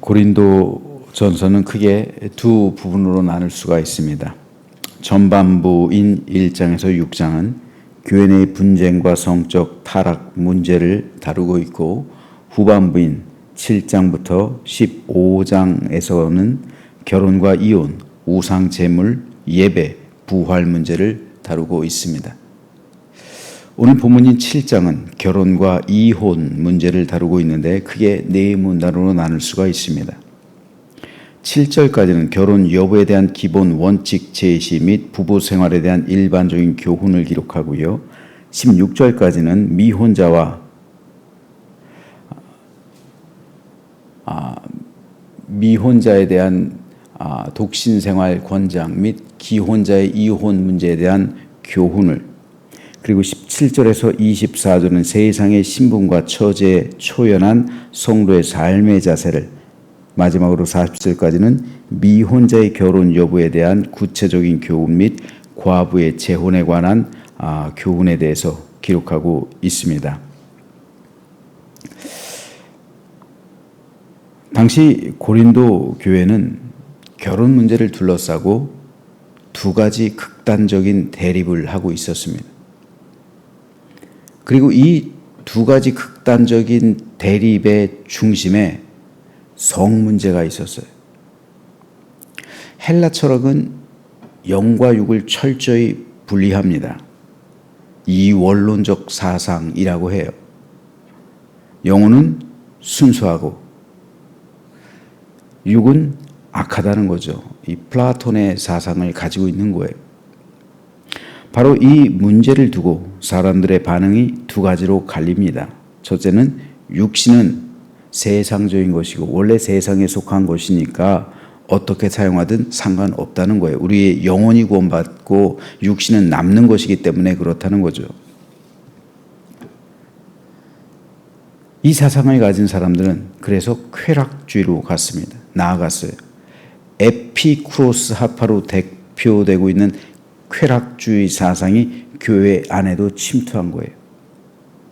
고린도 전서는 크게 두 부분으로 나눌 수가 있습니다. 전반부인 1장에서 6장은 교회 내 분쟁과 성적 타락 문제를 다루고 있고, 후반부인 7장부터 15장에서는 결혼과 이혼, 우상 제물, 예배, 부활 문제를 다루고 있습니다. 오늘 본문인 7장은 결혼과 이혼 문제를 다루고 있는데 크게 네 문단으로 나눌 수가 있습니다. 7절까지는 결혼 여부에 대한 기본 원칙 제시 및 부부 생활에 대한 일반적인 교훈을 기록하고요. 16절까지는 미혼자에 대한 독신 생활 권장 및 기혼자의 이혼 문제에 대한 교훈을, 그리고 17절에서 24절은 세상의 신분과 처제에 초연한 성도의 삶의 자세를, 마지막으로 40절까지는 미혼자의 결혼 여부에 대한 구체적인 교훈 및 과부의 재혼에 관한 교훈에 대해서 기록하고 있습니다. 당시 고린도 교회는 결혼 문제를 둘러싸고 두 가지 극단적인 대립을 하고 있었습니다. 그리고 이 두 가지 극단적인 대립의 중심에 성 문제가 있었어요. 헬라 철학은 영과 육을 철저히 분리합니다. 이원론적 사상이라고 해요. 영혼은 순수하고 육은 악하다는 거죠. 이 플라톤의 사상을 가지고 있는 거예요. 바로 이 문제를 두고 사람들의 반응이 두 가지로 갈립니다. 첫째는 육신은 세상적인 것이고 원래 세상에 속한 것이니까 어떻게 사용하든 상관없다는 거예요. 우리의 영혼이 구원받고 육신은 남는 것이기 때문에 그렇다는 거죠. 이 사상을 가진 사람들은 그래서 쾌락주의로 갔습니다. 나아갔어요. 에피쿠로스 학파로 대표되고 있는 쾌락주의 사상이 교회 안에도 침투한 거예요.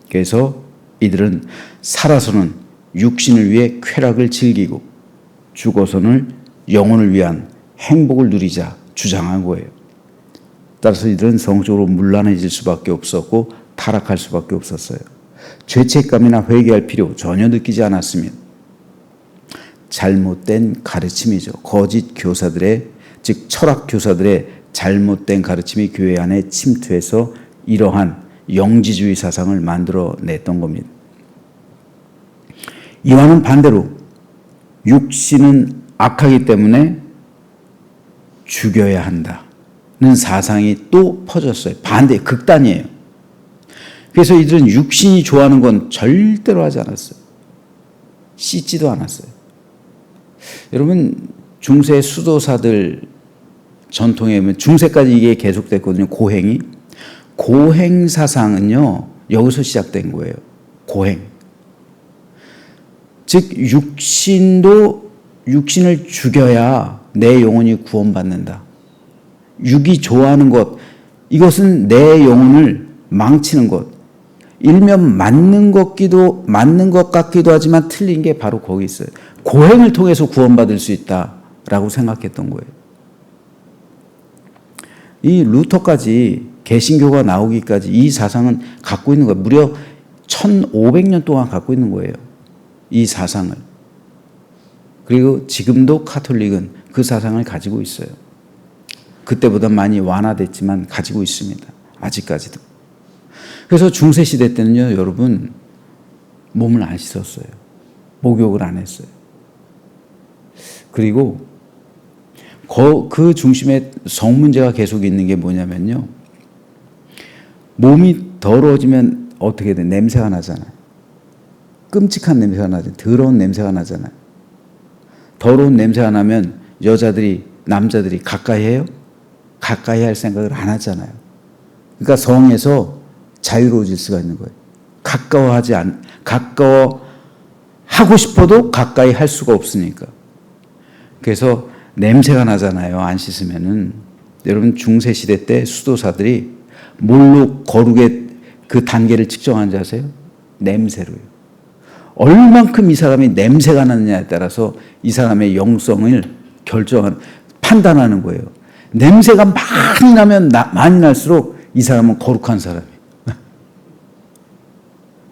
그래서 이들은 살아서는 육신을 위해 쾌락을 즐기고 죽어서는 영혼을 위한 행복을 누리자 주장한 거예요. 따라서 이들은 성적으로 문란해질 수밖에 없었고 타락할 수밖에 없었어요. 죄책감이나 회개할 필요 전혀 느끼지 않았습니다. 잘못된 가르침이죠. 거짓 교사들의, 즉 철학 교사들의 잘못된 가르침이 교회 안에 침투해서 이러한 영지주의 사상을 만들어냈던 겁니다. 이와는 반대로 육신은 악하기 때문에 죽여야 한다는 사상이 또 퍼졌어요. 반대, 극단이에요. 그래서 이들은 육신이 좋아하는 건 절대로 하지 않았어요. 씻지도 않았어요. 여러분, 중세 수도사들 전통에 보면 중세까지 이게 계속됐거든요. 고행이. 고행 사상은요, 여기서 시작된 거예요. 고행. 즉, 육신을 죽여야 내 영혼이 구원받는다. 육이 좋아하는 것, 이것은 내 영혼을 망치는 것. 일면 맞는 것 같기도 하지만 틀린 게 바로 거기 있어요. 고행을 통해서 구원받을 수 있다라고 생각했던 거예요. 이 루터까지 개신교가 나오기까지 이 사상은 갖고 있는 거예요. 무려 1500년 동안 갖고 있는 거예요. 이 사상을. 그리고 지금도 카톨릭은 그 사상을 가지고 있어요. 그때보다 많이 완화됐지만 가지고 있습니다. 아직까지도. 그래서 중세시대 때는요, 여러분, 몸을 안 씻었어요. 목욕을 안 했어요. 그리고 그 중심에 성 문제가 계속 있는 게 뭐냐면요, 몸이 더러워지면 어떻게 돼? 냄새가 나잖아요. 끔찍한 냄새가 나죠. 더러운 냄새가 나잖아요. 더러운 냄새가 나면 남자들이 가까이 해요? 가까이 할 생각을 안 하잖아요. 그러니까 성에서 자유로워질 수가 있는 거예요. 가까워하고 싶어도 가까이 할 수가 없으니까. 그래서 냄새가 나잖아요. 안 씻으면은. 여러분, 중세시대 때 수도사들이 뭘로 거룩의 그 단계를 측정한 줄 아세요? 냄새로요. 얼만큼 이 사람이 냄새가 나느냐에 따라서 이 사람의 영성을 판단하는 거예요. 냄새가 많이 나면 많이 날수록 이 사람은 거룩한 사람이에요.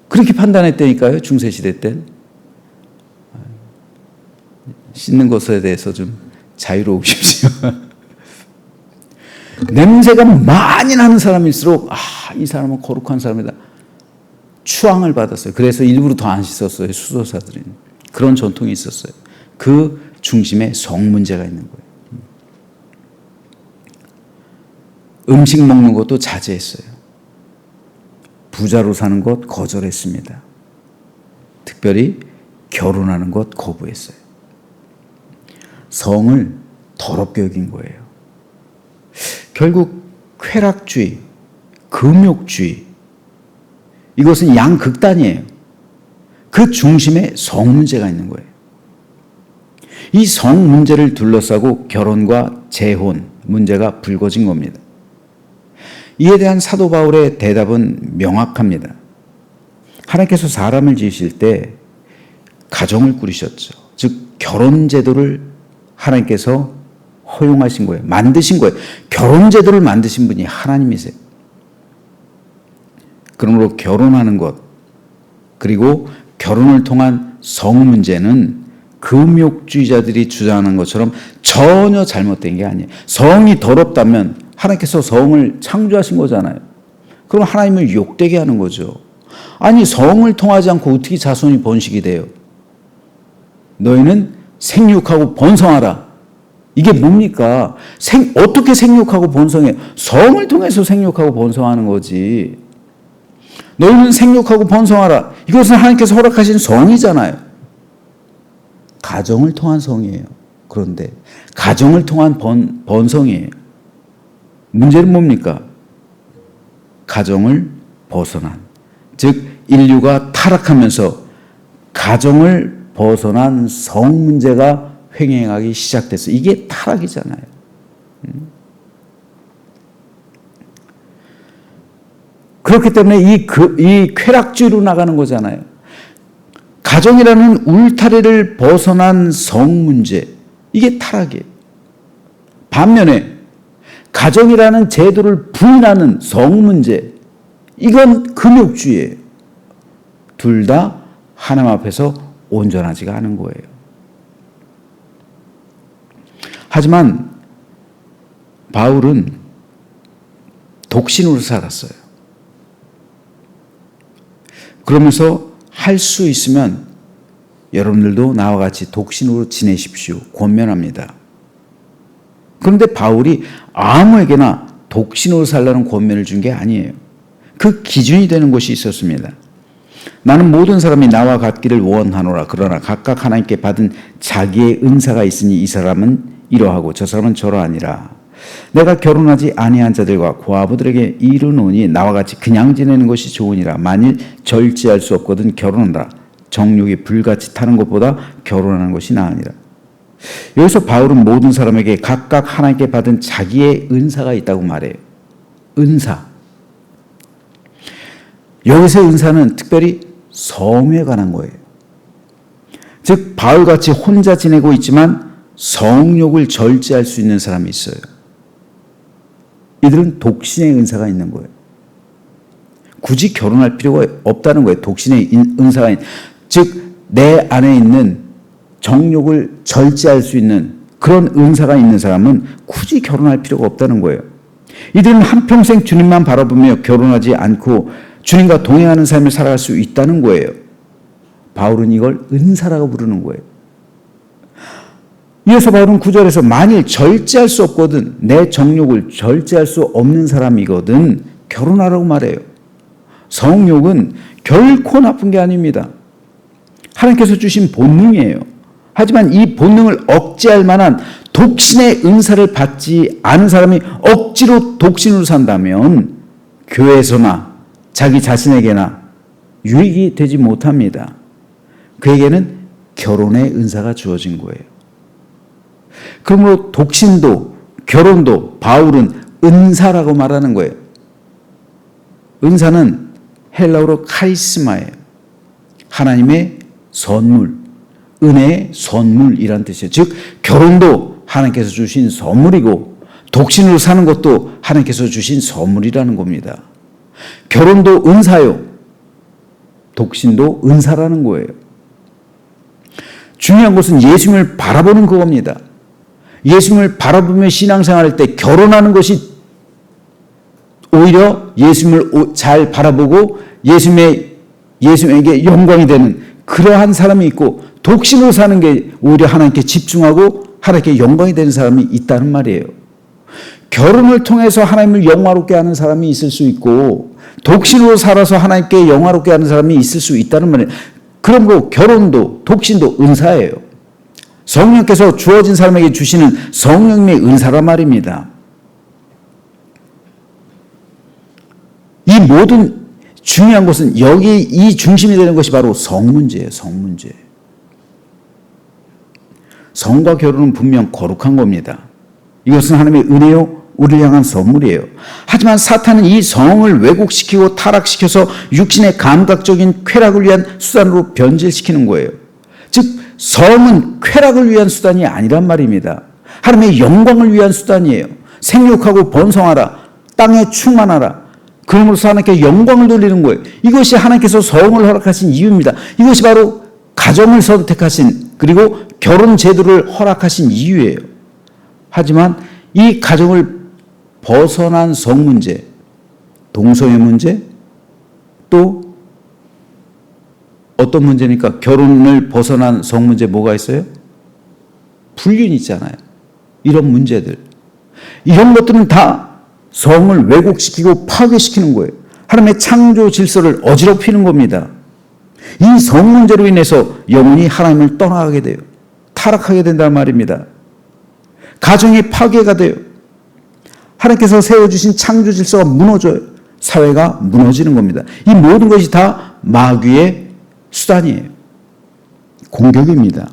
그렇게 판단했다니까요, 중세시대 땐. 씻는 것에 대해서 좀 자유로우십시오. 냄새가 많이 나는 사람일수록 이 사람은 거룩한 사람이다. 추앙을 받았어요. 그래서 일부러 더 안 씻었어요, 수도사들은. 그런 전통이 있었어요. 그 중심에 성 문제가 있는 거예요. 음식 먹는 것도 자제했어요. 부자로 사는 것 거절했습니다. 특별히 결혼하는 것 거부했어요. 성을 더럽게 여긴 거예요. 결국 쾌락주의, 금욕주의, 이것은 양극단이에요. 그 중심에 성 문제가 있는 거예요. 이 성 문제를 둘러싸고 결혼과 재혼 문제가 불거진 겁니다. 이에 대한 사도 바울의 대답은 명확합니다. 하나님께서 사람을 지으실 때 가정을 꾸리셨죠. 즉 결혼 제도를 하나님께서 허용하신 거예요. 만드신 거예요. 결혼 제도를 만드신 분이 하나님이세요. 그러므로 결혼하는 것, 그리고 결혼을 통한 성 문제는 금욕주의자들이 주장하는 것처럼 전혀 잘못된 게 아니에요. 성이 더럽다면 하나님께서 성을 창조하신 거잖아요. 그럼 하나님을 욕되게 하는 거죠. 아니, 성을 통하지 않고 어떻게 자손이 번식이 돼요? 너희는 생육하고 번성하라. 이게 뭡니까? 어떻게 생육하고 번성해? 성을 통해서 생육하고 번성하는 거지. 너희는 생육하고 번성하라. 이것은 하나님께서 허락하신 성이잖아요. 가정을 통한 성이에요. 그런데 가정을 통한 번성이에요. 문제는 뭡니까? 가정을 벗어난, 즉 인류가 타락하면서 가정을 벗어난 성 문제가 횡행하기 시작됐어요. 이게 타락이잖아요. 그렇기 때문에 이 쾌락주의로 나가는 거잖아요. 가정이라는 울타리를 벗어난 성 문제, 이게 타락이에요. 반면에 가정이라는 제도를 부인하는 성 문제, 이건 금욕주의예요. 둘 다 하나님 앞에서 온전하지가 않은 거예요. 하지만 바울은 독신으로 살았어요. 그러면서 할 수 있으면 여러분들도 나와 같이 독신으로 지내십시오. 권면합니다. 그런데 바울이 아무에게나 독신으로 살라는 권면을 준 게 아니에요. 그 기준이 되는 것이 있었습니다. 나는 모든 사람이 나와 같기를 원하노라. 그러나 각각 하나님께 받은 자기의 은사가 있으니 이 사람은 이러하고 저 사람은 저러하니라. 내가 결혼하지 아니한 자들과 고아부들에게 이르노니 나와 같이 그냥 지내는 것이 좋으니라. 만일 절제할 수 없거든 결혼하라. 정욕이 불같이 타는 것보다 결혼하는 것이 나으니라. 여기서 바울은 모든 사람에게 각각 하나님께 받은 자기의 은사가 있다고 말해요. 은사. 여기서의 은사는 특별히 성에 관한 거예요. 즉 바울같이 혼자 지내고 있지만 성욕을 절제할 수 있는 사람이 있어요. 이들은 독신의 은사가 있는 거예요. 굳이 결혼할 필요가 없다는 거예요. 독신의 은사가 즉 내 안에 있는 정욕을 절제할 수 있는 그런 은사가 있는 사람은 굳이 결혼할 필요가 없다는 거예요. 이들은 한평생 주님만 바라보며 결혼하지 않고 주님과 동행하는 삶을 살아갈 수 있다는 거예요. 바울은 이걸 은사라고 부르는 거예요. 이어서 바울은 9절에서 만일 절제할 수 없거든, 내 정욕을 절제할 수 없는 사람이거든 결혼하라고 말해요. 성욕은 결코 나쁜 게 아닙니다. 하나님께서 주신 본능이에요. 하지만 이 본능을 억제할 만한 독신의 은사를 받지 않은 사람이 억지로 독신으로 산다면 교회에서나 자기 자신에게나 유익이 되지 못합니다. 그에게는 결혼의 은사가 주어진 거예요. 그러므로 독신도 결혼도 바울은 은사라고 말하는 거예요. 은사는 헬라어로 카리스마예요. 하나님의 선물, 은혜의 선물이란 뜻이에요. 즉 결혼도 하나님께서 주신 선물이고 독신으로 사는 것도 하나님께서 주신 선물이라는 겁니다. 결혼도 은사요, 독신도 은사라는 거예요. 중요한 것은 예수님을 바라보는 그겁니다. 예수님을 바라보며 신앙생활할 때 결혼하는 것이 오히려 예수님을 잘 바라보고 예수님에게 영광이 되는 그러한 사람이 있고, 독신으로 사는 게 오히려 하나님께 집중하고 하나님께 영광이 되는 사람이 있다는 말이에요. 결혼을 통해서 하나님을 영화롭게 하는 사람이 있을 수 있고, 독신으로 살아서 하나님께 영화롭게 하는 사람이 있을 수 있다는 말이에요. 그러므로 결혼도 독신도 은사예요. 성령께서 주어진 사람에게 주시는 성령님의 은사란 말입니다. 이 모든 중요한 것은 여기 이 중심이 되는 것이 바로 성 문제예요. 성 문제. 성과 결혼은 분명 거룩한 겁니다. 이것은 하나님의 은혜요, 우리를 향한 선물이에요. 하지만 사탄은 이 성을 왜곡시키고 타락시켜서 육신의 감각적인 쾌락을 위한 수단으로 변질시키는 거예요. 즉 성은 쾌락을 위한 수단이 아니란 말입니다. 하나님의 영광을 위한 수단이에요. 생육하고 번성하라, 땅에 충만하라. 그러므로서 하나님께 영광을 돌리는 거예요. 이것이 하나님께서 성을 허락하신 이유입니다. 이것이 바로 가정을 선택하신, 그리고 결혼 제도를 허락하신 이유예요. 하지만 이 가정을 벗어난 성 문제, 동성애 문제, 또 어떤 문제니까 결혼을 벗어난 성 문제 뭐가 있어요? 불륜 있잖아요. 이런 문제들. 이런 것들은 다 성을 왜곡시키고 파괴시키는 거예요. 하나님의 창조 질서를 어지럽히는 겁니다. 이 성 문제로 인해서 영혼이 하나님을 떠나가게 돼요. 타락하게 된다는 말입니다. 가정이 파괴가 돼요. 하나님께서 세워주신 창조 질서가 무너져요. 사회가 무너지는 겁니다. 이 모든 것이 다 마귀의 수단이에요. 공격입니다.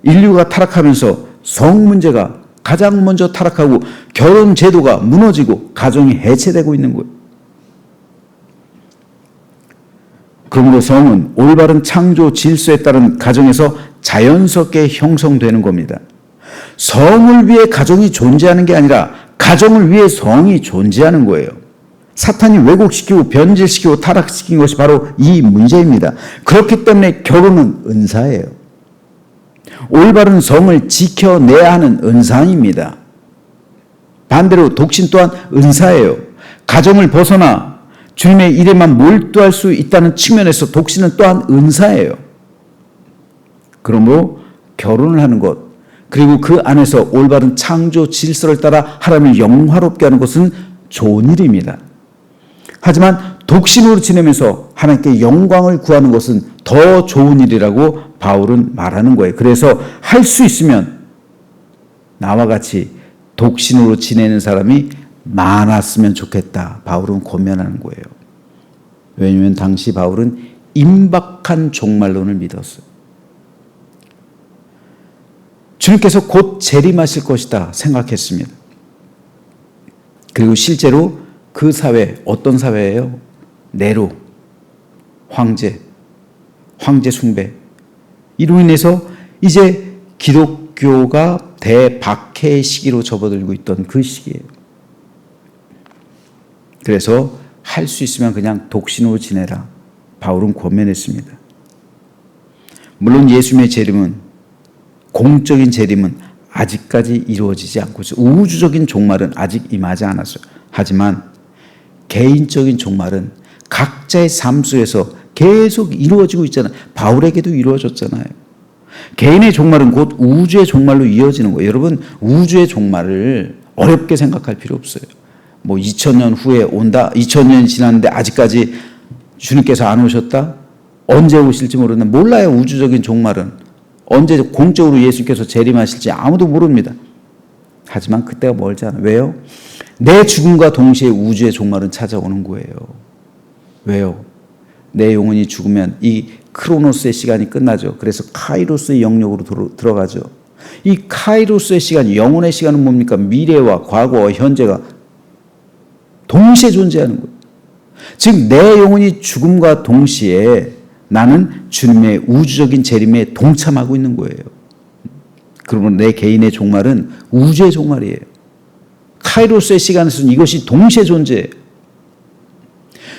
인류가 타락하면서 성 문제가 가장 먼저 타락하고 결혼 제도가 무너지고 가정이 해체되고 있는 거예요. 그러므로 성은 올바른 창조 질서에 따른 가정에서 자연스럽게 형성되는 겁니다. 성을 위해 가정이 존재하는 게 아니라 가정을 위해 성이 존재하는 거예요. 사탄이 왜곡시키고 변질시키고 타락시킨 것이 바로 이 문제입니다. 그렇기 때문에 결혼은 은사예요. 올바른 성을 지켜내야 하는 은사입니다. 반대로 독신 또한 은사예요. 가정을 벗어나 주님의 일에만 몰두할 수 있다는 측면에서 독신은 또한 은사예요. 그러므로 결혼을 하는 것, 그리고 그 안에서 올바른 창조 질서를 따라 하나님을 영화롭게 하는 것은 좋은 일입니다. 하지만 독신으로 지내면서 하나님께 영광을 구하는 것은 더 좋은 일이라고 바울은 말하는 거예요. 그래서 할 수 있으면 나와 같이 독신으로 지내는 사람이 많았으면 좋겠다. 바울은 권면하는 거예요. 왜냐하면 당시 바울은 임박한 종말론을 믿었어요. 주님께서 곧 재림하실 것이다 생각했습니다. 그리고 실제로 그 사회, 어떤 사회예요? 네로, 황제 숭배. 이로 인해서 이제 기독교가 대박해의 시기로 접어들고 있던 그 시기예요. 그래서 할 수 있으면 그냥 독신으로 지내라. 바울은 권면했습니다. 물론 예수님의 재림은, 공적인 재림은 아직까지 이루어지지 않고 있어요. 우주적인 종말은 아직 임하지 않았어요. 하지만 개인적인 종말은 각자의 삶 속에서 계속 이루어지고 있잖아요. 바울에게도 이루어졌잖아요. 개인의 종말은 곧 우주의 종말로 이어지는 거예요. 여러분, 우주의 종말을 어렵게 생각할 필요 없어요. 뭐 2000년 후에 온다? 2000년이 지났는데 아직까지 주님께서 안 오셨다? 언제 오실지 모르는, 몰라요. 우주적인 종말은 언제 공적으로 예수께서 재림하실지 아무도 모릅니다. 하지만 그때가 멀지 않아요. 왜요? 내 죽음과 동시에 우주의 종말은 찾아오는 거예요. 왜요? 내 영혼이 죽으면 이 크로노스의 시간이 끝나죠. 그래서 카이로스의 영역으로 들어가죠. 이 카이로스의 시간, 영혼의 시간은 뭡니까? 미래와 과거와 현재가 동시에 존재하는 거예요. 즉 내 영혼이 죽음과 동시에 나는 주님의 우주적인 재림에 동참하고 있는 거예요. 그러면 내 개인의 종말은 우주의 종말이에요. 카이로스의 시간에서는 이것이 동시에 존재해요.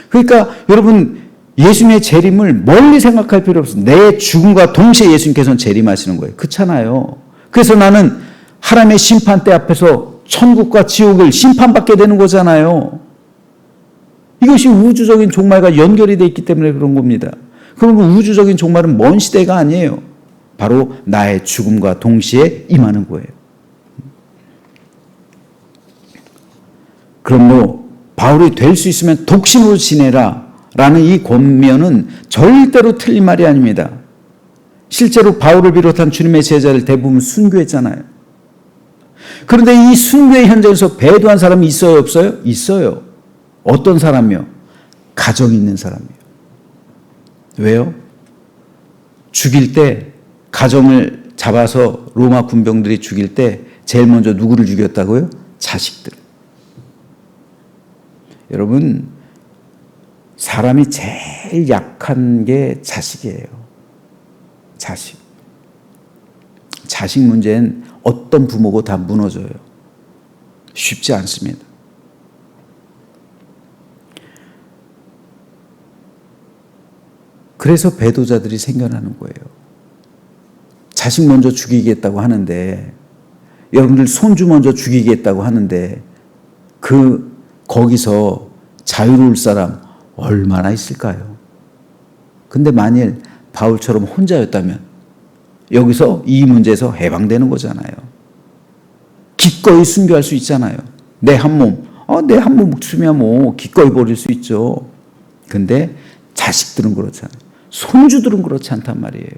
그러니까 여러분, 예수님의 재림을 멀리 생각할 필요 없어요. 내 죽음과 동시에 예수님께서는 재림하시는 거예요. 그렇잖아요. 그래서 나는 하나님의 심판대 앞에서 천국과 지옥을 심판받게 되는 거잖아요. 이것이 우주적인 종말과 연결이 되어 있기 때문에 그런 겁니다. 그럼 그 우주적인 종말은 먼 시대가 아니에요. 바로 나의 죽음과 동시에 임하는 거예요. 그러므로 바울이 될 수 있으면 독신으로 지내라 라는 이 권면은 절대로 틀린 말이 아닙니다. 실제로 바울을 비롯한 주님의 제자를 대부분 순교했잖아요. 그런데 이 순교의 현장에서 배도한 사람이 있어요, 없어요? 있어요. 어떤 사람이요? 가정이 있는 사람이요. 왜요? 죽일 때 가정을 잡아서 로마 군병들이 죽일 때 제일 먼저 누구를 죽였다고요? 자식들. 여러분, 사람이 제일 약한 게 자식이에요. 자식. 자식 문제는 어떤 부모고 다 무너져요. 쉽지 않습니다. 그래서 배도자들이 생겨나는 거예요. 자식 먼저 죽이겠다고 하는데, 여러분들 손주 먼저 죽이겠다고 하는데, 거기서 자유로울 사람 얼마나 있을까요? 근데 만일 바울처럼 혼자였다면 여기서 이 문제에서 해방되는 거잖아요. 기꺼이 순교할 수 있잖아요. 내 한 몸 목숨이야 뭐 기꺼이 버릴 수 있죠. 근데 자식들은 그렇잖아요. 손주들은 그렇지 않단 말이에요.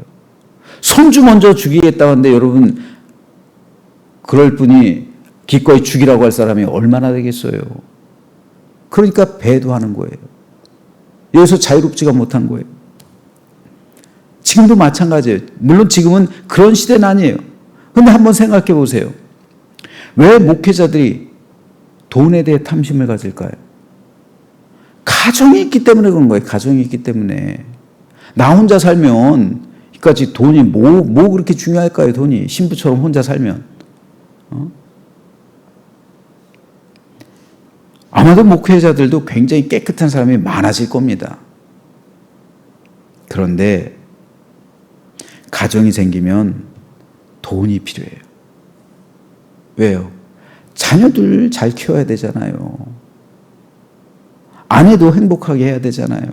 손주 먼저 죽이겠다고 하는데 여러분, 그럴 분이 기꺼이 죽이라고 할 사람이 얼마나 되겠어요. 그러니까 배도하는 거예요. 여기서 자유롭지가 못한 거예요. 지금도 마찬가지예요. 물론 지금은 그런 시대는 아니에요. 그런데 한번 생각해 보세요. 왜 목회자들이 돈에 대해 탐심을 가질까요? 가정이 있기 때문에 그런 거예요. 가정이 있기 때문에. 나 혼자 살면 이까지 돈이 뭐 그렇게 중요할까요? 돈이. 신부처럼 혼자 살면. 아마도 목회자들도 굉장히 깨끗한 사람이 많아질 겁니다. 그런데 가정이 생기면 돈이 필요해요. 왜요? 자녀들 잘 키워야 되잖아요. 아내도 행복하게 해야 되잖아요.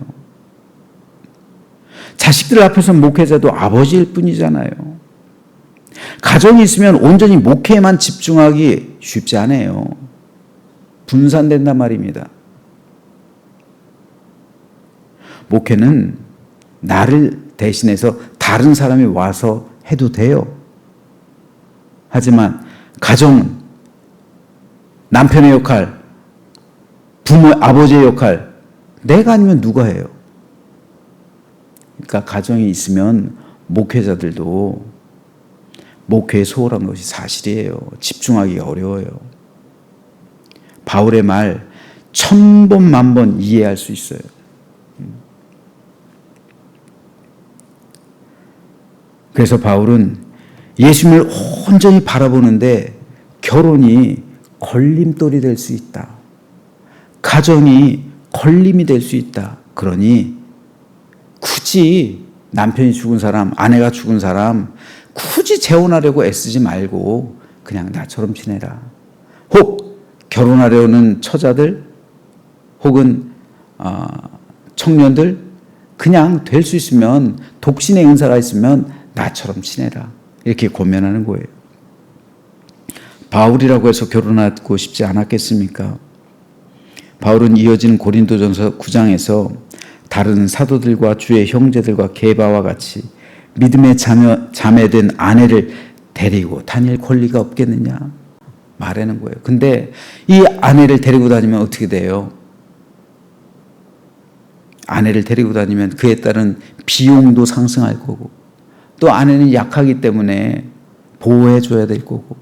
자식들 앞에서 목회자도 아버지일 뿐이잖아요. 가정이 있으면 온전히 목회에만 집중하기 쉽지 않아요. 분산된단 말입니다. 목회는 나를 대신해서 다른 사람이 와서 해도 돼요. 하지만 가정은 남편의 역할, 아버지의 역할, 내가 아니면 누가 해요? 그러니까 가정이 있으면 목회자들도 목회에 소홀한 것이 사실이에요. 집중하기가 어려워요. 바울의 말 1000번, 10,000번 이해할 수 있어요. 그래서 바울은 예수님을 온전히 바라보는데 결혼이 걸림돌이 될 수 있다. 가정이 걸림이 될 수 있다. 그러니 굳이 남편이 죽은 사람, 아내가 죽은 사람 굳이 재혼하려고 애쓰지 말고 그냥 나처럼 지내라. 혹 결혼하려는 처자들 혹은 청년들 그냥 될 수 있으면 독신의 은사가 있으면 나처럼 지내라. 이렇게 권면하는 거예요. 바울이라고 해서 결혼하고 싶지 않았겠습니까? 바울은 이어지는 고린도전서 9장에서 다른 사도들과 주의 형제들과 게바와 같이 믿음의 자매된 아내를 데리고 다닐 권리가 없겠느냐 말하는 거예요. 근데 이 아내를 데리고 다니면 어떻게 돼요? 아내를 데리고 다니면 그에 따른 비용도 상승할 거고 또 아내는 약하기 때문에 보호해줘야 될 거고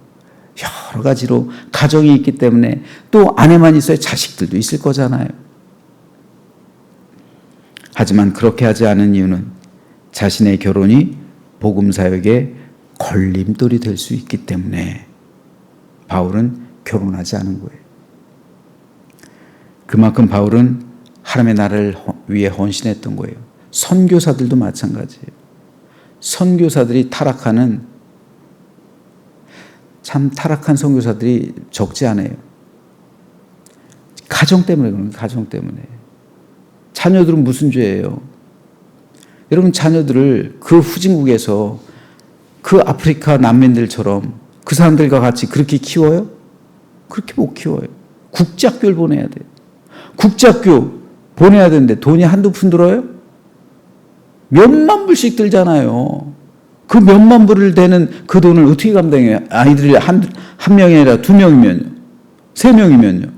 여러 가지로 가정이 있기 때문에 또 아내만 있어야 자식들도 있을 거잖아요. 하지만 그렇게 하지 않은 이유는 자신의 결혼이 복음 사역에 걸림돌이 될 수 있기 때문에 바울은 결혼하지 않은 거예요. 그만큼 바울은 하나님의 나라를 위해 헌신했던 거예요. 선교사들도 마찬가지예요. 선교사들이 참 타락한 선교사들이 적지 않아요. 가정 때문에 그런 거예요. 가정 때문에. 자녀들은 무슨 죄예요? 여러분, 자녀들을 그 후진국에서 그 아프리카 난민들처럼 그 사람들과 같이 그렇게 키워요? 그렇게 못 키워요. 국제학교를 보내야 돼요. 국제학교 보내야 되는데 돈이 한두 푼 들어요? 몇만 불씩 들잖아요. 그 몇만 불을 되는 그 돈을 어떻게 감당해요? 아이들이 한 명이 아니라 2명이면요. 3명이면요.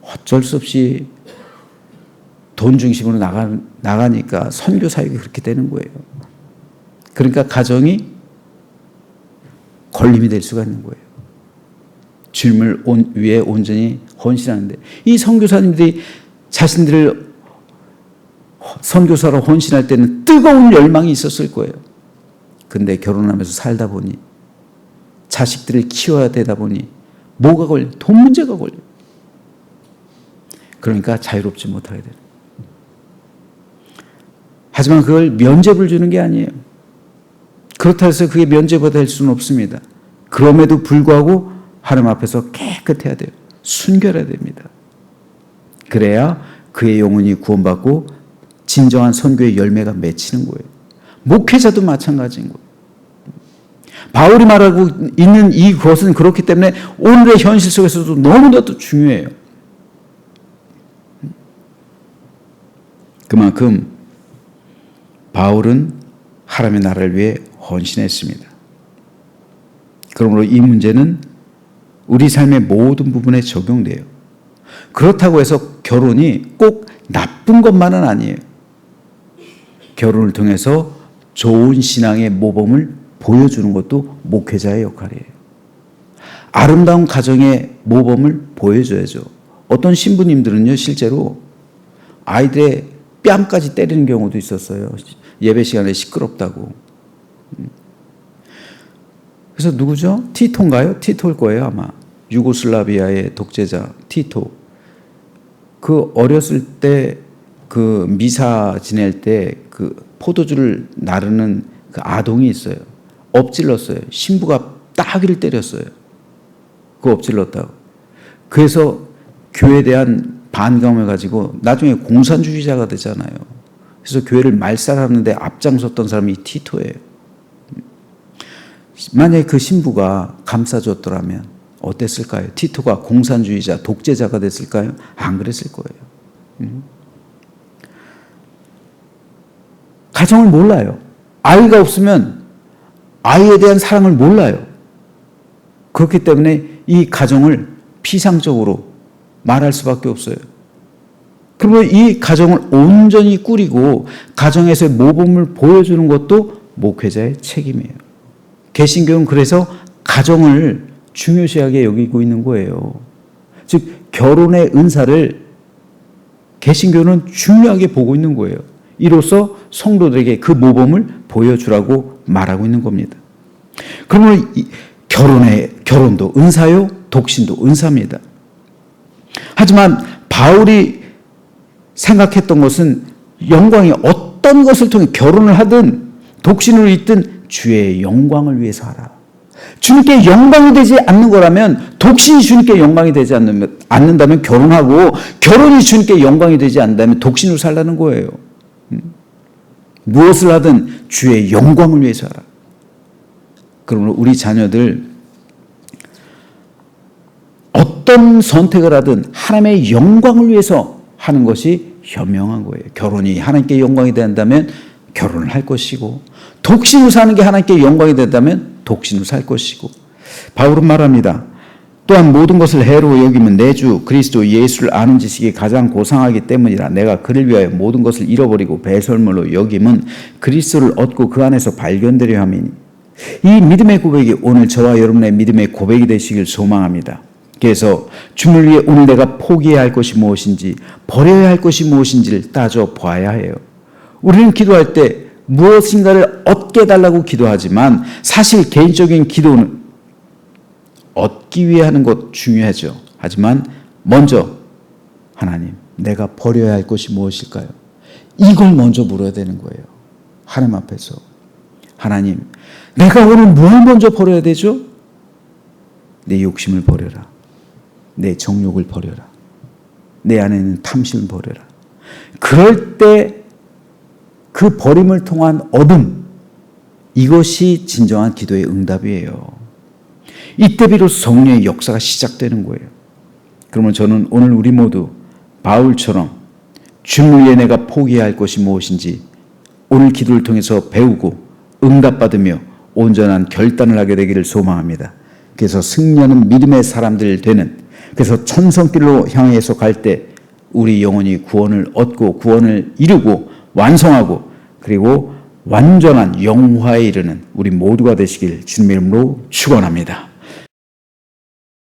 어쩔 수 없이 돈 중심으로 나가니까 선교 사역이 그렇게 되는 거예요. 그러니까 가정이 걸림이 될 수가 있는 거예요. 주님을 위해 온전히 헌신하는데, 이 선교사님들이 자신들을 선교사로 헌신할 때는 뜨거운 열망이 있었을 거예요. 근데 결혼하면서 살다 보니, 자식들을 키워야 되다 보니 뭐가 걸려? 돈 문제가 걸려. 그러니까 자유롭지 못하게 돼요. 하지만 그걸 면죄부를 주는 게 아니에요. 그렇다 해서 그게 면죄부가 될 수는 없습니다. 그럼에도 불구하고 하나님 앞에서 깨끗해야 돼요. 순결해야 됩니다. 그래야 그의 영혼이 구원받고 진정한 선교의 열매가 맺히는 거예요. 목회자도 마찬가지인 거예요. 바울이 말하고 있는 이것은 그렇기 때문에 오늘의 현실 속에서도 너무나도 중요해요. 그만큼 바울은 하나님의 나라를 위해 헌신했습니다. 그러므로 이 문제는 우리 삶의 모든 부분에 적용돼요. 그렇다고 해서 결혼이 꼭 나쁜 것만은 아니에요. 결혼을 통해서 좋은 신앙의 모범을 보여주는 것도 목회자의 역할이에요. 아름다운 가정의 모범을 보여줘야죠. 어떤 신부님들은요, 실제로 아이들의 뺨까지 때리는 경우도 있었어요. 예배 시간에 시끄럽다고. 그래서 누구죠? 티토인가요? 티토일 거예요, 아마. 유고슬라비아의 독재자 티토. 그 어렸을 때 그 미사 지낼 때 그 포도주를 나르는 그 아동이 있어요. 엎질렀어요. 신부가 따귀를 때렸어요. 그 엎질렀다고. 그래서 교회에 대한 반감을 가지고 나중에 공산주의자가 되잖아요. 그래서 교회를 말살하는 데 앞장섰던 사람이 티토예요. 만약에 그 신부가 감싸줬더라면 어땠을까요? 티토가 공산주의자, 독재자가 됐을까요? 안 그랬을 거예요. 가정을 몰라요. 아이가 없으면 아이에 대한 사랑을 몰라요. 그렇기 때문에 이 가정을 피상적으로 말할 수밖에 없어요. 그러면 이 가정을 온전히 꾸리고 가정에서의 모범을 보여주는 것도 목회자의 책임이에요. 개신교는 그래서 가정을 중요시하게 여기고 있는 거예요. 즉 결혼의 은사를 개신교는 중요하게 보고 있는 거예요. 이로써 성도들에게 그 모범을 보여주라고 말하고 있는 겁니다. 그러면 결혼도 은사요, 독신도 은사입니다. 하지만 바울이 생각했던 것은 영광이 어떤 것을 통해 결혼을 하든 독신으로 있든 주의 영광을 위해서 하라. 주님께 영광이 되지 않는 거라면, 독신이 주님께 영광이 되지 않는다면 결혼하고, 결혼이 주님께 영광이 되지 않는다면 독신으로 살라는 거예요. 무엇을 하든 주의 영광을 위해서 하라. 그러므로 우리 자녀들 어떤 선택을 하든 하나님의 영광을 위해서 하는 것이 현명한 거예요. 결혼이 하나님께 영광이 된다면 결혼을 할 것이고, 독신으로 사는 게 하나님께 영광이 된다면 독신으로 살 것이고. 바울은 말합니다. 또한 모든 것을 해로 여기면 내 주 그리스도 예수를 아는 지식이 가장 고상하기 때문이라. 내가 그를 위하여 모든 것을 잃어버리고 배설물로 여김은 그리스도를 얻고 그 안에서 발견되려 함이니. 이 믿음의 고백이 오늘 저와 여러분의 믿음의 고백이 되시길 소망합니다. 그래서 주님을 위해 오늘 내가 포기해야 할 것이 무엇인지, 버려야 할 것이 무엇인지를 따져 보아야 해요. 우리는 기도할 때 무엇인가를 얻게 달라고 기도하지만 사실 개인적인 기도는 얻기 위해 하는 것 중요하죠. 하지만 먼저 하나님, 내가 버려야 할 것이 무엇일까요? 이걸 먼저 물어야 되는 거예요. 하나님 앞에서. 하나님, 내가 오늘 뭘 먼저 버려야 되죠? 내 욕심을 버려라. 내 정욕을 버려라. 내 안에 있는 탐심을 버려라. 그럴 때 그 버림을 통한 얻음, 이것이 진정한 기도의 응답이에요. 이때 비로소 성령의 역사가 시작되는 거예요. 그러면 저는 오늘 우리 모두 바울처럼 주를 위해 내가 포기해야 할 것이 무엇인지 오늘 기도를 통해서 배우고 응답받으며 온전한 결단을 하게 되기를 소망합니다. 그래서 승리하는 믿음의 사람들 되는, 그래서 천성길로 향해서 갈 때 우리 영혼이 구원을 얻고 구원을 이루고 완성하고 그리고 완전한 영화에 이르는 우리 모두가 되시길 주님의 이름으로 축원합니다.